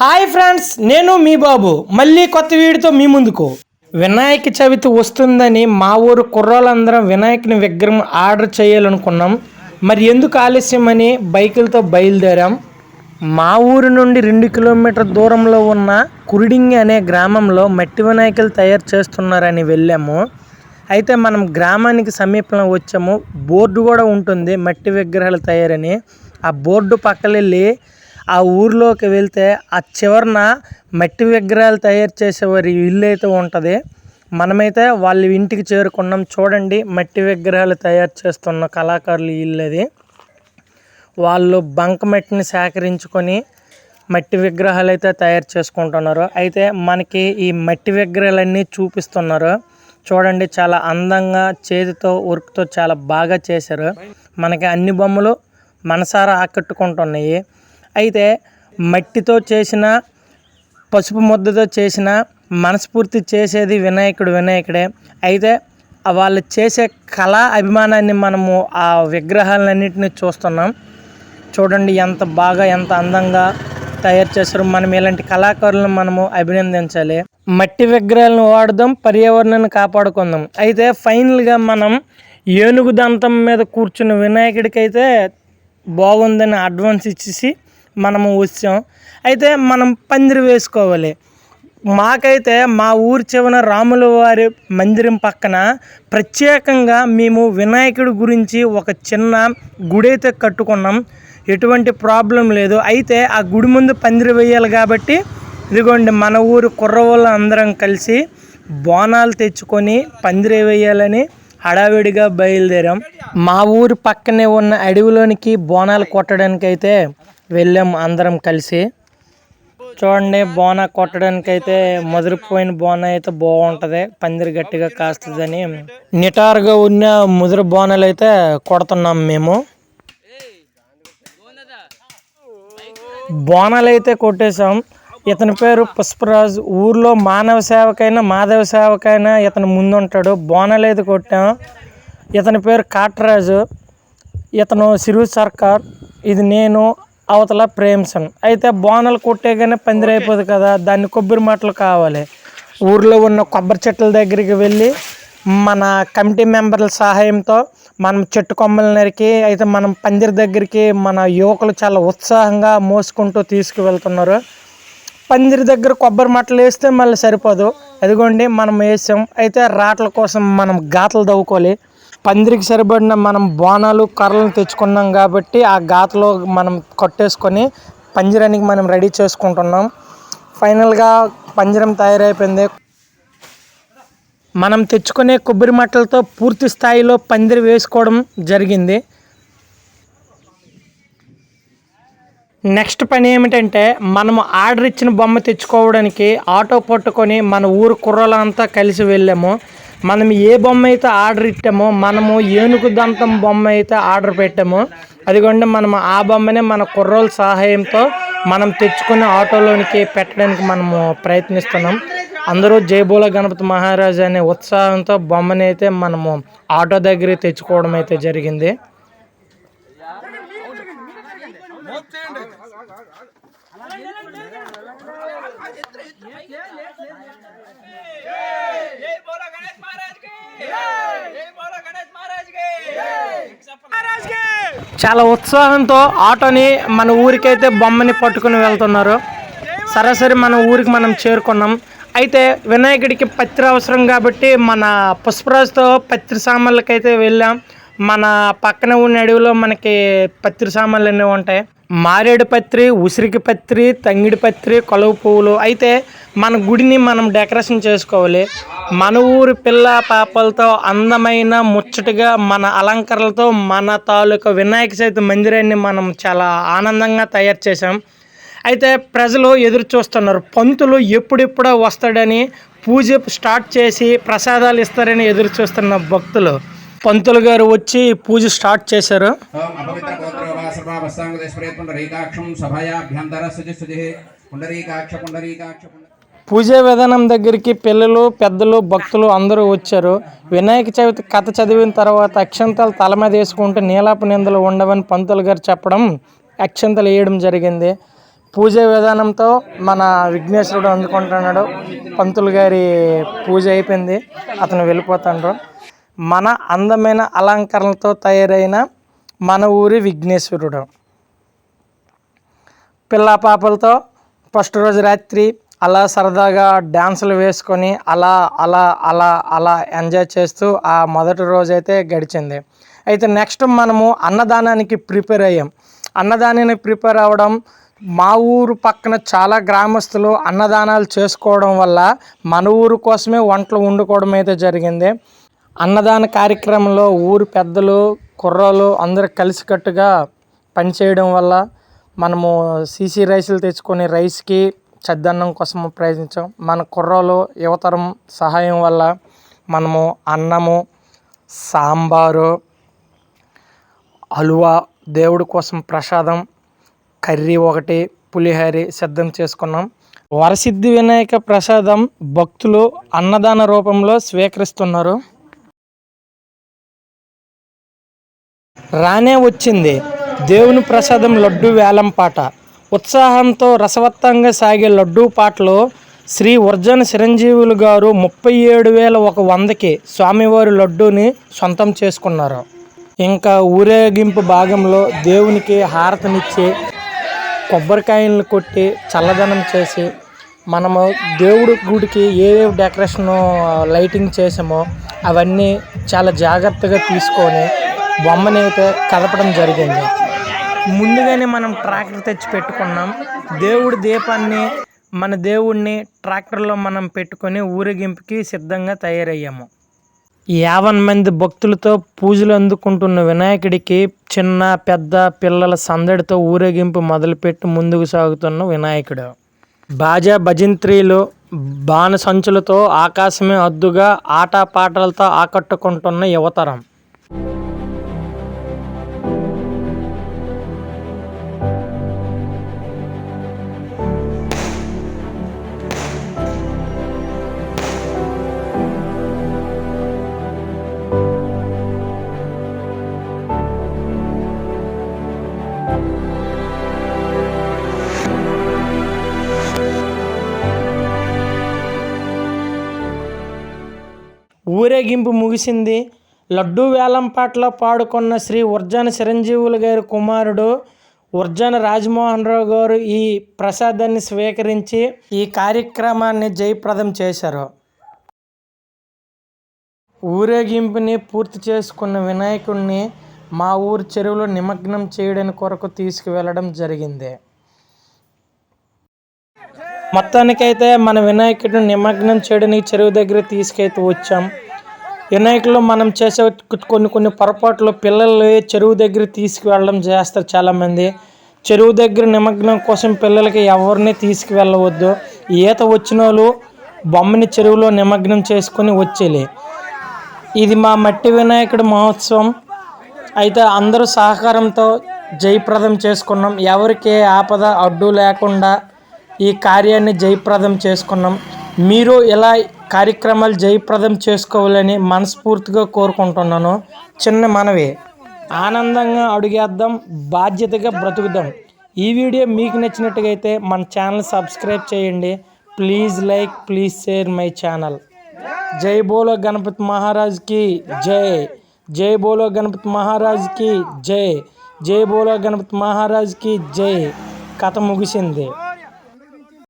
Hi friends, నేను మీ బాబు మళ్ళీ కొత్త వీడియోతో మీ ముందుకు. వినాయక చవితి వస్తుందని మా ఊరు కుర్రోళ్ళందరం వినాయకుని విగ్రహం ఆర్డర్ చేయాలనుకున్నాం. మరి ఎందుకు ఆలస్యమని బైకులతో బయలుదేరాం. మా ఊరు నుండి 2 కిలోమీటర్ దూరంలో ఉన్న కురిడింగి అనే గ్రామంలో మట్టి వినాయకులు తయారు చేస్తున్నారని వెళ్ళాము. అయితే మనం గ్రామానికి సమీపంలో వచ్చాము. బోర్డు కూడా ఉంటుంది మట్టి విగ్రహాలు తయారని. ఆ బోర్డు పక్కకెళ్ళి ఆ ఊర్లోకి వెళ్తే ఆ చివరన మట్టి విగ్రహాలు తయారు చేసేవారి ఇల్లు అయితే ఉంటుంది. మనమైతే వాళ్ళ ఇంటికి చేరుకున్నాం. చూడండి, మట్టి విగ్రహాలు తయారు చేస్తున్న కళాకారులు ఇల్లు అది. వాళ్ళు బంకమట్టిని సేకరించుకొని మట్టి విగ్రహాలు అయితే తయారు చేసుకుంటున్నారు. అయితే మనకి ఈ మట్టి విగ్రహాలన్నీ చూపిస్తున్నారు. చూడండి, చాలా అందంగా చేతితో వర్క్తో చాలా బాగా చేశారు. మనకి అన్ని బొమ్మలు మనసారా ఆకట్టుకుంటున్నాయి. అయితే మట్టితో చేసిన, పసుపు ముద్దతో చేసిన, మనస్ఫూర్తి చేసేది వినాయకుడే. అయితే వాళ్ళు చేసే కళా అభిమానాన్ని మనము ఆ విగ్రహాలన్నింటినీ చూస్తున్నాం. చూడండి ఎంత బాగా, ఎంత అందంగా తయారు చేస్తారు. మనం ఇలాంటి కళాకారులను మనము అభినందించాలి. మట్టి విగ్రహాలను వాడదాం, పర్యావరణాన్ని కాపాడుకుందాం. అయితే ఫైనల్గా మనం ఏనుగు దంతం మీద కూర్చున్న వినాయకుడికి అయితే బాగుందని అడ్వాన్స్ ఇచ్చేసి మనము వచ్చాం. అయితే మనం పందిరి వేసుకోవాలి. మాకైతే మా ఊరి చివర రాముల వారి మందిరం పక్కన ప్రత్యేకంగా మేము వినాయకుడి గురించి ఒక చిన్న గుడి అయితే కట్టుకున్నాం. ఎటువంటి ప్రాబ్లం లేదు. అయితే ఆ గుడి ముందు పందిరి వేయాలి కాబట్టి ఇదిగోండి, మన ఊరు కుర్రవాళ్ళు అందరం కలిసి బోనాలు తెచ్చుకొని పందిరి వేయాలని హడావిడిగా బయలుదేరాం. మా ఊరి పక్కనే ఉన్న అడవిలోనికి బోనాలు కొట్టడానికి అయితే వెళ్ళాం అందరం కలిసి. చూడండి, బోనా కొట్టడానికి అయితే ముదిరిపోయిన బోనా అయితే బాగుంటుంది, పందిరి గట్టిగా కాస్తుందని నిటారుగా ఉన్న ముదిరి బోనాలు అయితే కొడుతున్నాం మేము. బోనాలు అయితే కొట్టేశాం. ఇతని పేరు పుష్పరాజ్. ఊర్లో మానవ సేవకైనా మాధవ సేవకైనా ఇతను ముందుంటాడు. బోనాలు అయితే కొట్టాం. ఇతని పేరు కాటరాజు. ఇతను సిరు సర్కార్. ఇది నేను, అవతల ప్రేమ్సన్. అయితే బోనాలు కొట్టేగానే పందిరి అయిపోదు కదా, దాన్ని కొబ్బరి మట్టలు కావాలి. ఊర్లో ఉన్న కొబ్బరి చెట్ల దగ్గరికి వెళ్ళి మన కమిటీ మెంబర్ల సహాయంతో మనం చెట్టు కొమ్మలు నరికి అయితే మనం పందిరి దగ్గరికి మన యువకులు చాలా ఉత్సాహంగా మోసుకుంటూ తీసుకువెళ్తున్నారు. పందిరి దగ్గర కొబ్బరి మట్టలు వేస్తే మళ్ళీ సరిపోదు. అదిగోండి, మనం వేసాం. అయితే రాట్ల కోసం మనం గాతలు తవ్వుకోవాలి. పందిరికి సరిపడిన మనం బోనాలు కర్రలను తెచ్చుకున్నాం కాబట్టి ఆ గాతలో మనం కొట్టేసుకొని పంజరానికి మనం రెడీ చేసుకుంటున్నాం. ఫైనల్గా పంజరం తయారైపోయింది. మనం తెచ్చుకునే కొబ్బరి మట్టలతో పూర్తి స్థాయిలో పందిరి వేసుకోవడం జరిగింది. నెక్స్ట్ పని ఏమిటంటే, మనము ఆర్డర్ ఇచ్చిన బొమ్మ తెచ్చుకోవడానికి ఆటో పట్టుకొని మన ఊరు కుర్రలంతా కలిసి వెళ్ళాము. మనం ఏ బొమ్మ అయితే ఆర్డర్ ఇట్టామో, మనము ఏనుగు దంతం బొమ్మ అయితే ఆర్డర్ పెట్టాము. అదిగోండి, మనం ఆ బొమ్మనే మన కుర్రోళ్ళ సహాయంతో మనం తెచ్చుకునే ఆటోలోనికి పెట్టడానికి మనము ప్రయత్నిస్తున్నాం. అందరూ జైబోల గణపతి మహారాజు అనే ఉత్సాహంతో బొమ్మని అయితే మనము ఆటో దగ్గర తెచ్చుకోవడం అయితే జరిగింది. చాలా ఉత్సాహంతో ఆటోని మన ఊరికైతే బొమ్మని పట్టుకుని వెళ్తున్నారు. సరాసరి మన ఊరికి మనం చేరుకున్నాం. అయితే వినాయకుడికి పత్రి అవసరం కాబట్టి మన పుష్పరాజుతో పత్రి సామాన్లకైతే వెళ్ళాం. మన పక్కన ఉన్న అడవిలో మనకి పత్రి సామాన్లు అన్నీ ఉంటాయి. మారేడు పత్రి, ఉసిరికి పత్రి, తంగిడి పత్రి, కొలవ పువ్వులు. అయితే మన గుడిని మనం డెకరేషన్ చేసుకోవాలి. మన ఊరి పిల్ల పాపలతో అందమైన ముచ్చటగా మన అలంకరణలతో మన తాలూకా వినాయక చవితి మందిరాన్ని మనం చాలా ఆనందంగా తయారు చేసాం. అయితే ప్రజలు ఎదురు చూస్తున్నారు, పంతులు ఎప్పుడెప్పుడో వస్తాడని. పూజ స్టార్ట్ చేసి ప్రసాదాలు ఇస్తారని ఎదురు చూస్తున్న భక్తులు. పంతులు గారు వచ్చి పూజ స్టార్ట్ చేశారు. పూజా విధానం దగ్గరికి పిల్లలు, పెద్దలు, భక్తులు అందరూ వచ్చారు. వినాయక చవితి కథ చదివిన తర్వాత అక్షంతలు తల మీద వేసుకుంటూ నీలాపు నిందలు ఉండవని పంతులు గారు చెప్పడం, అక్షంతలు వేయడం జరిగింది. పూజ విధానంతో మన విఘ్నేశ్వరుడు అందుకుంటున్నాడు. పంతులు గారి పూజ అయిపోయింది, అతను వెళ్ళిపోతాడు. మన అందమైన అలంకరణలతో తయారైన మన ఊరి విఘ్నేశ్వరుడు పిల్ల పాపలతో ఫస్ట్ రోజు రాత్రి అలా సరదాగా డ్యాన్సులు వేసుకొని అలా అలా అలా అలా ఎంజాయ్ చేస్తూ ఆ మొదటి రోజు అయితే గడిచింది. అయితే నెక్స్ట్ మనము అన్నదానానికి ప్రిపేర్ అయ్యాం. అన్నదానానికి ప్రిపేర్ అవ్వడం, మా ఊరు పక్కన చాలా గ్రామస్తులు అన్నదానాలు చేసుకోవడం వల్ల మన ఊరు కోసమే వంటలు వండుకోవడం అయితే జరిగింది. అన్నదాన కార్యక్రమంలో ఊరు పెద్దలు, కుర్రోళ్ళు అందరూ కలిసికట్టుగా పనిచేయడం వల్ల మనము సీసీ రైసులు తెచ్చుకొని రైస్కి చద్దన్నం కోసం ప్రయత్నించాం. మన కుర్రోళ్ళు యువతరం సహాయం వల్ల మనము అన్నము, సాంబారు, హల్వా, దేవుడి కోసం ప్రసాదం, కర్రీ ఒకటి, పులిహోర సిద్ధం చేసుకున్నాం. వరసిద్ధి వినాయక ప్రసాదం భక్తులు అన్నదాన రూపంలో స్వీకరిస్తున్నారు. రానే వచ్చింది దేవుని ప్రసాదం లడ్డు వేలం పాట. ఉత్సాహంతో రసవత్తంగా సాగే లడ్డూ పాటలో శ్రీ వర్జన చిరంజీవులు గారు 37,100కి స్వామివారి లడ్డూని సొంతం చేసుకున్నారు. ఇంకా ఊరేగింపు భాగంలో దేవునికి హారతనిచ్చి కొబ్బరికాయలను కొట్టి చల్లదనం చేసి మనము దేవుడి గుడికి ఏ డెకరేషన్ లైటింగ్ చేసామో అవన్నీ చాలా జాగ్రత్తగా తీసుకొని బొమ్మని అయితే కదపడం జరిగింది. ముందుగానే మనం ట్రాక్టర్ తెచ్చి పెట్టుకున్నాం. దేవుడి దీపాన్ని, మన దేవుడిని ట్రాక్టర్లో మనం పెట్టుకొని ఊరేగింపుకి సిద్ధంగా తయారయ్యాము. 50 మంది భక్తులతో పూజలు అందుకుంటున్న వినాయకుడికి చిన్న పెద్ద పిల్లల సందడితో ఊరేగింపు మొదలుపెట్టి ముందుకు సాగుతున్న వినాయకుడు. బాజా భజంత్రీలు, బాణసంచులతో ఆకాశమే హద్దుగా ఆటపాటలతో ఆకట్టుకుంటున్న యువతరం. ఊరేగింపు ముగిసింది. లడ్డూ వేలంపాటలో పాడుకున్న శ్రీ వర్జన చిరంజీవులు గారి కుమారుడు వర్జన రాజమోహన్ రావు గారు ఈ ప్రసాదాన్ని స్వీకరించి ఈ కార్యక్రమాన్ని జయప్రదం చేశారు. ఊరేగింపుని పూర్తి చేసుకున్న వినాయకుడిని మా ఊరు చెరువులో నిమగ్నం చేయడానికి కొరకు తీసుకువెళ్ళడం జరిగింది. మొత్తానికైతే మన వినాయకుడిని నిమగ్నం చేయడానికి చెరువు దగ్గర తీసుకైతే వచ్చాం. వినాయకులు మనం చేసే కొన్ని పొరపాట్లు పిల్లలు చెరువు దగ్గర తీసుకువెళ్ళడం చేస్తారు. చాలామంది చెరువు దగ్గర నిమగ్నం కోసం పిల్లలకి ఎవరిని తీసుకువెళ్ళవద్దు. ఈత వచ్చిన వాళ్ళు బొమ్మని చెరువులో నిమగ్నం చేసుకొని వచ్చేలే. ఇది మా మట్టి వినాయకుడి మహోత్సవం. అయితే అందరూ సహకారంతో జయప్రదం చేసుకున్నాం. ఎవరికి ఆపద అడ్డు లేకుండా ఈ కార్యాన్ని జయప్రదం చేసుకున్నాం. మీరు ఇలా కార్యక్రమాలు జయప్రదం చేసుకోవాలని మనస్ఫూర్తిగా కోరుకుంటున్నాను. చిన్న మనవి, ఆనందంగా అడుగేద్దాం, బాధ్యతగా బ్రతుకుదాం. ఈ వీడియో మీకు నచ్చినట్టుగా అయితే మన ఛానల్ సబ్స్క్రైబ్ చేయండి. Please like, please share my channel. జై బోలో గణపతి మహారాజ్కి జై. జై బోలో గణపతి మహారాజ్కి జై. జై బోలో గణపతి మహారాజ్కి జై. కథ ముగిసింది.